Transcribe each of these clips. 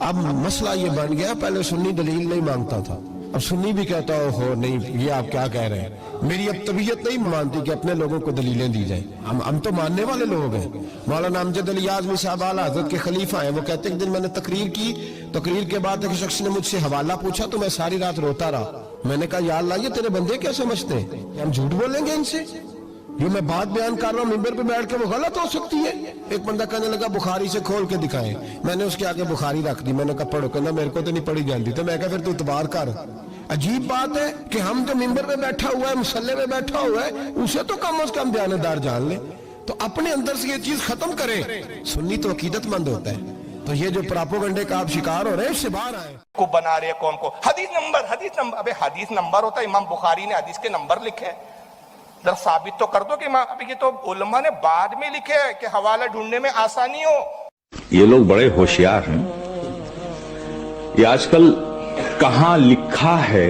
اب مسئلہ یہ بن گیا، پہلے سنی دلیل نہیں مانگتا تھا، اب سنی بھی کہتا ہو نہیں یہ آپ کیا کہہ رہے ہیں، میری اب طبیعت نہیں مانتی کہ اپنے لوگوں کو دلیلیں دی جائیں۔ ہم تو ماننے والے لوگ ہیں۔ مولانا امجد علی اعظمی صاحب اعلیٰ حضرت کے خلیفہ ہیں، وہ کہتے ہیں کہ دن میں نے تقریر کی، تقریر کے بعد ایک شخص نے مجھ سے حوالہ پوچھا تو میں ساری رات روتا رہا۔ میں نے کہا یا اللہ یہ تیرے بندے کیا سمجھتے ہیں، ہم جھوٹ بولیں گے ان سے؟ یہ میں بات بیان کر رہا ہوں ممبر پہ بیٹھ کے، وہ غلط ہو سکتی ہے؟ ایک بندہ کہنے لگا بخاری سے کھول کے دکھائیں، میں نے اس کے آگے بخاری رکھ دی، میں نے کہا پڑھو، کہنا میرے کو تو نہیں پڑھی جانتی، تو میں کہا پھر تو اعتبار کر۔ عجیب بات ہے کہ ہم جو ممبر پہ بیٹھا ہوا ہے، مصلی پہ بیٹھا ہوا ہے، اسے تو کم از کم دیانتدار جان لیں، تو اپنے اندر سے یہ چیز ختم کریں۔ سنی تو عقیدت مند ہوتا ہے، تو یہ جو پراپوگنڈے کا آپ شکار ہو رہے ہیں اس سے باہر آئیں۔ کو بنا رہے قوم کو حدیث نمبر ابے حدیث نمبر ہوتا ہے، امام بخاری نے حدیث کے نمبر لکھے ہیں، ذرا ثابت تو کر دو کہ ابھی یہ تو علماء نے بعد میں لکھے ہے کہ حوالہ ڈھونڈنے میں آسانی ہو۔ یہ لوگ بڑے ہوشیار ہیں، یہ آج کل کہاں لکھا ہے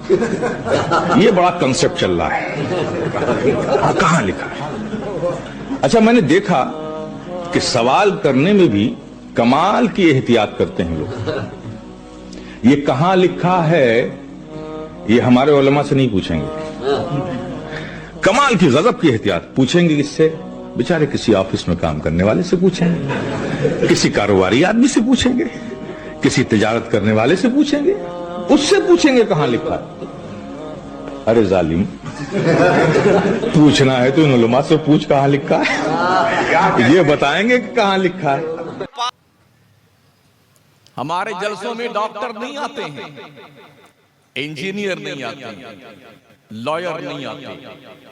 یہ بڑا کنسپٹ چل رہا ہے، کہاں لکھا ہے۔ اچھا میں نے دیکھا کہ سوال کرنے میں بھی کمال کی احتیاط کرتے ہیں لوگ، یہ کہاں لکھا ہے یہ ہمارے علماء سے نہیں پوچھیں گے، کمال کی غضب کی احتیاط پوچھیں گے، کس سے؟ بیچارے کسی آفس میں کام کرنے والے سے پوچھیں گے، کسی کاروباری آدمی سے پوچھیں گے، کسی تجارت کرنے والے سے پوچھیں گے، اس سے پوچھیں گے کہاں لکھا ہے۔ ارے ظالم، پوچھنا ہے تو ان علماء سے پوچھ کہاں لکھا ہے، یہ بتائیں گے کہ کہاں لکھا ہے۔ ہمارے جلسوں میں ڈاکٹر نہیں آتے ہیں، انجینئر نہیں آتے، لائر نہیں آتے،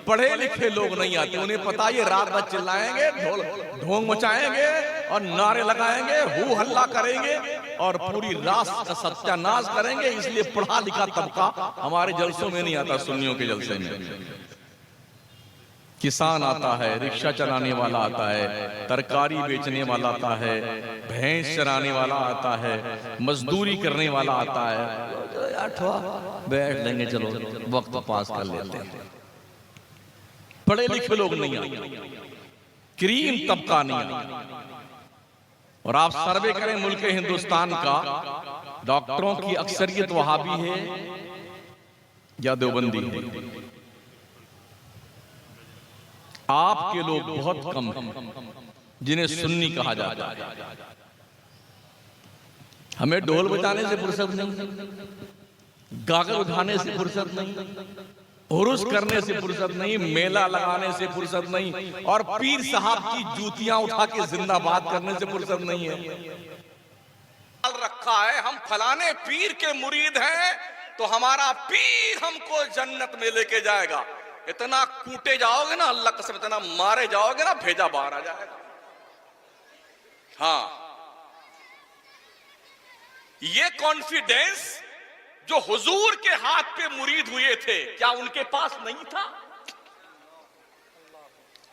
پڑھے لکھے لوگ نہیں آتے، انہیں پتا یہ رات بھر چلائیں گے، ڈھونگ مچائیں گے اور نعرے لگائیں گے، ہو ہلہ کریں گے اور پوری رات کا ستیہ ناش کریں گے، اس لیے پڑھا لکھا طبقہ ہمارے جلسوں میں نہیں آتا۔ سنیوں کے جلسے میں کسان آتا ہے، رکشہ چلانے والا آتا ہے، ترکاری بیچنے والا آتا ہے، بھینس چرانے والا آتا ہے، مزدوری کرنے والا آتا ہے، بیٹھ لیں گے چلو وقت پاس کر لیتے ہیں۔ پڑھے لکھے لوگ نہیں آتے، کریم طبقہ نہیں آتا۔ اور آپ سروے کریں ملک ہندوستان کا، ڈاکٹروں کی اکثریت وہابی ہے یا دیوبندی ہے، آپ کے لوگ بہت کم ہیں جنہیں سنی کہا جاتا ہے۔ ہمیں ڈھول بجانے سے فرصت نہیں، گاگر اٹھانے سے فرصت نہیں، عرس کرنے سے فرصت نہیں، میلہ لگانے سے فرصت نہیں، اور پیر صاحب کی جوتیاں اٹھا کے زندہ باد کرنے سے فرصت نہیں ہے۔ رکھا ہے ہم فلانے پیر کے مرید ہیں تو ہمارا پیر ہم کو جنت میں لے کے جائے گا۔ اتنا کوٹے جاؤ گے نا، اللہ قسم اتنا مارے جاؤ گے نا، بھیجا باہر آ جائے گا۔ ہاں، یہ کانفیڈنس جو حضور کے ہاتھ پہ مرید ہوئے تھے، کیا ان کے پاس نہیں تھا؟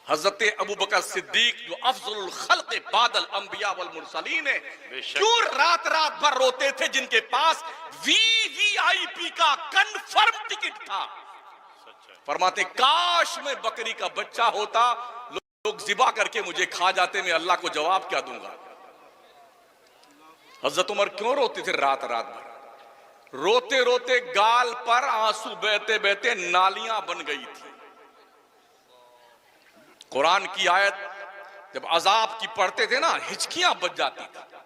حضرت ابوبکر صدیق جو افضل الخلق بعد الانبیاء والمرسلین ہیں، کیوں رات رات بھر روتے تھے جن کے پاس وی آئی پی کا کنفرم ٹکٹ تھا؟ فرماتے کاش میں بکری کا بچہ ہوتا، لوگ ذبح کر کے مجھے کھا جاتے، میں اللہ کو جواب کیا دوں گا؟ حضرت عمر کیوں روتے تھے رات رات بھر؟ روتے روتے گال پر آنسو بہتے بہتے نالیاں بن گئی تھی۔ قرآن کی آیت جب عذاب کی پڑھتے تھے نا، ہچکیاں بج جاتی تھی۔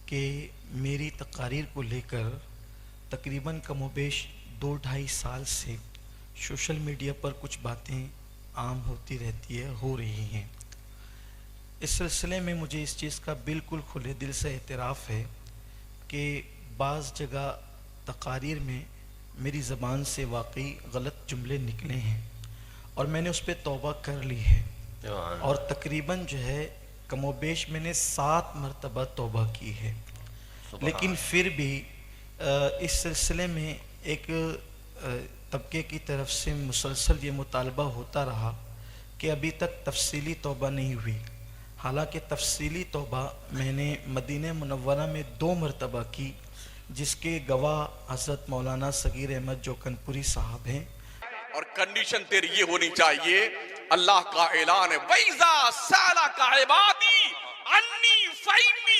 کہ میری تقاریر کو لے کر تقریباً کم و بیش 2-2.5 سال سے سوشل میڈیا پر کچھ باتیں عام ہوتی رہتی ہے، ہو رہی ہیں۔ اس سلسلے میں مجھے اس چیز کا بالکل کھلے دل سے اعتراف ہے کہ بعض جگہ تقاریر میں میری زبان سے واقعی غلط جملے نکلے ہیں، اور میں نے اس پہ توبہ کر لی ہے، اور تقریباً جو ہے کم و بیش میں نے 7 مرتبہ توبہ کی ہے۔ لیکن پھر بھی اس سلسلے میں ایک طبقے کی طرف سے مسلسل یہ مطالبہ ہوتا رہا کہ ابھی تک تفصیلی توبہ نہیں ہوئی، حالانکہ تفصیلی توبہ میں نے مدینہ منورہ میں 2 مرتبہ کی، جس کے گواہ حضرت مولانا صغیر احمد جوکنپوری صاحب ہیں۔ اور کنڈیشن تیری یہ ہونی چاہیے، اللہ کا اعلان ہے وَإِذَا سَأَلَكَ عِبَادِي عَنِّي فَإِنِّي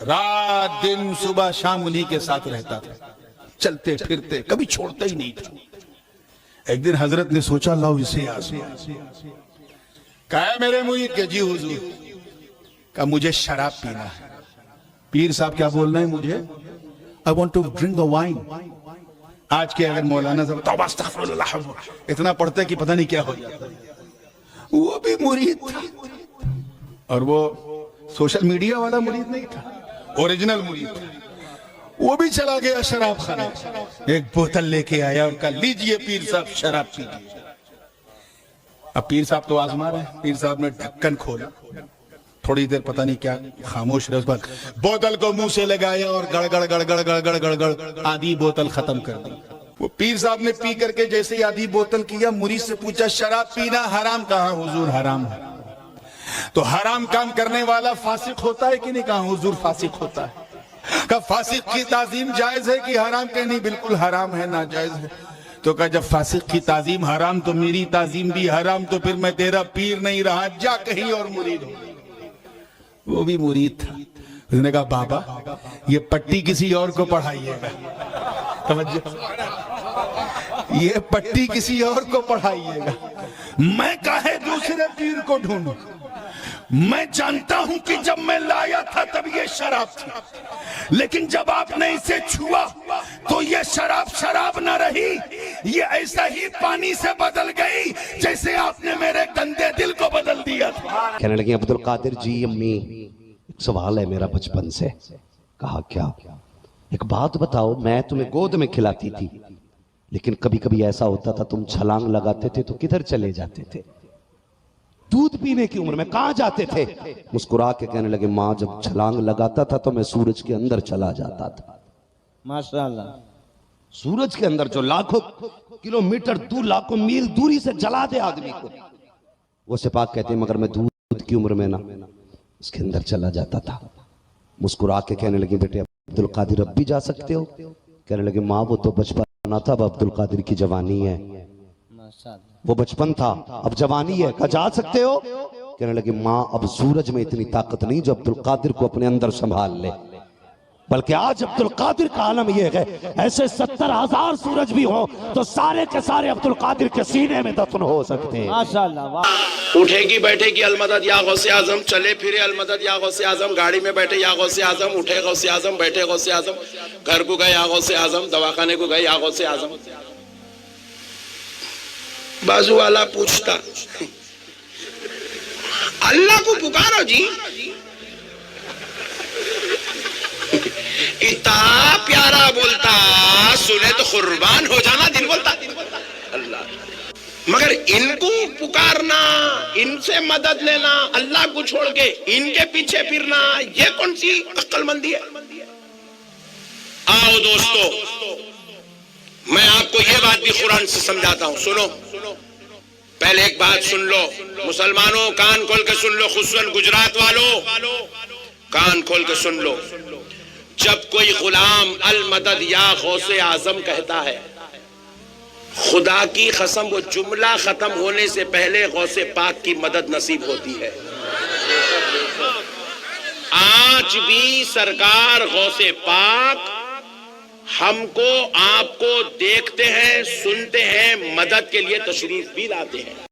رات دن صبح شام انہی کے ساتھ رہتا تھا، چلتے پھرتے کبھی چھوڑتا ہی نہیں تھا۔ ایک دن حضرت نے سوچا لاؤ اسے آزما، کہا ہے میرے مرید کہ جی حضور، کہا مجھے شراب پینا ہے۔ پیر صاحب کیا بولنا ہے مجھے؟ I want to drink a wine۔ آج کے اگر مولانا صاحب توبہ استغفر اللہ اتنا پڑھتے کہ پتہ نہیں کیا ہو جاتا، وہ بھی مرید تھا، اور وہ سوشل میڈیا والا مرید نہیں تھا، اوریجنل مرید تھا۔ وہ بھی چلا گیا شراب خانے، ایک بوتل لے کے آیا اور کہا لیجئے پیر صاحب شراب پیجئے۔ اب پیر صاحب تو آزما رہے ہیں، پیر صاحب نے ڈھکن کھولا، تھوڑی دیر پتہ نہیں کیا خاموش رہے، اس بعد بوتل کو منہ سے لگایا اور گڑ گڑ گڑ گڑ گڑ گڑ گڑ گڑ آدھی بوتل ختم کر دی۔ وہ پیر صاحب نے پی کر کے جیسے ہی آدھی بوتل کیا، مرید سے پوچھا شراب پینا حرام؟ کہا حضور حرام ہے۔ تو حرام کام کرنے والا فاسق ہوتا ہے کہ نہیں؟ کہا حضور فاسق ہوتا ہے۔ کہا فاسق کی تعظیم جائز ہے کہ حرام؟ کہ نہیں بالکل حرام ہے، ناجائز ہے۔ تو کہا جب فاسق کی تعظیم حرام تو میری تعظیم بھی حرام، تو پھر میں تیرا پیر نہیں رہا، جا کہیں اور مرید ہو۔ وہ بھی مرید تھا، اس نے کہا بابا یہ پٹی کسی اور کو پڑھائیے گا، توجہ، یہ پٹی کسی اور کو پڑھائیے گا، میں کاہے دوسرے پیر کو ڈھونڈوں؟ میں جانتا ہوں کہ جب میں لایا تھا تب یہ شراب تھی، لیکن جب آپ نے اسے چھوا تو یہ شراب شراب نہ رہی، یہ ایسا ہی پانی سے بدل گئی جیسے آپ نے میرے گندے دل کو بدل دیا تھا۔ کہنے لگی عبد القادر جی امی ایک سوال ہے میرا بچپن سے۔ کہا کیا؟ ایک بات بتاؤ، میں تمہیں گود میں کھلاتی تھی، لیکن کبھی کبھی ایسا ہوتا تھا تم چھلانگ لگاتے تھے تو کدھر چلے جاتے تھے؟ دودھ پینے کی عمر میں کہاں جاتے تھے؟ مسکرا کے کہنے لگے ماں جب چھلانگ لگاتا تھا تو میں سورج کے اندر چلا جاتا تھا۔ ماشاءاللہ، سورج کے اندر جو لاکھوں کلومیٹر دور، لاکھوں میل دوری سے جلا دے آدمی کو، وہ سپاک کہتے ہیں مگر میں دودھ کی عمر میں نا اس کے اندر چلا جاتا تھا۔ مسکرا کے کہنے لگے بیٹے عبد القادر اب بھی جا سکتے ہو؟ کہنے لگے ماں وہ تو بچپن تھا، اب عبد القادر کی جوانی ہے۔ وہ بچپن تھا اب جوانی ہے، کہا جا سکتے ہو؟ کہنے لگے ماں اب سورج میں اتنی طاقت نہیں جو عبد القادر کو اپنے اندر سنبھال لے، بلکہ آج عبد القادر کا عالم یہ ہے ایسے 70,000 سورج بھی ہوں تو سارے کے سارے عبد القادر کے سینے میں دفن ہو سکتے ہیں۔ ماشاءاللہ، اٹھے گی بیٹھے گی المدد یا غوث اعظم، چلے پھرے المدد یا غوث اعظم، گاڑی میں بیٹھے یا غوث اعظم، اٹھے غوث اعظم، بیٹھے غوث اعظم، گھر کو گئے یا غوث اعظم، دواخانے کو گئے یا غوث اعظم۔ بازو والا پوچھتا اللہ کو پکارو جی، اتنا پیارا بولتا، سنے تو قربان ہو جانا، دل بولتا اللہ، مگر ان کو پکارنا، ان سے مدد لینا، اللہ کو چھوڑ کے ان کے پیچھے پھرنا، یہ کون سی عقل مندی ہے؟ آؤ دوستو، میں آپ کو یہ بات بھی قرآن سے سمجھاتا ہوں، سنو، پہلے ایک بات سن لو مسلمانوں، کان کھول کے سن لو، خصوصاً گجرات والو کان کھول کے سن لو، جب کوئی غلام المدد یا غوث اعظم کہتا ہے، خدا کی قسم وہ جملہ ختم ہونے سے پہلے غوث پاک کی مدد نصیب ہوتی ہے۔ آج بھی سرکار غوث پاک ہم کو، آپ کو دیکھتے ہیں، سنتے ہیں، مدد کے لیے تشریف بھی لاتے ہیں۔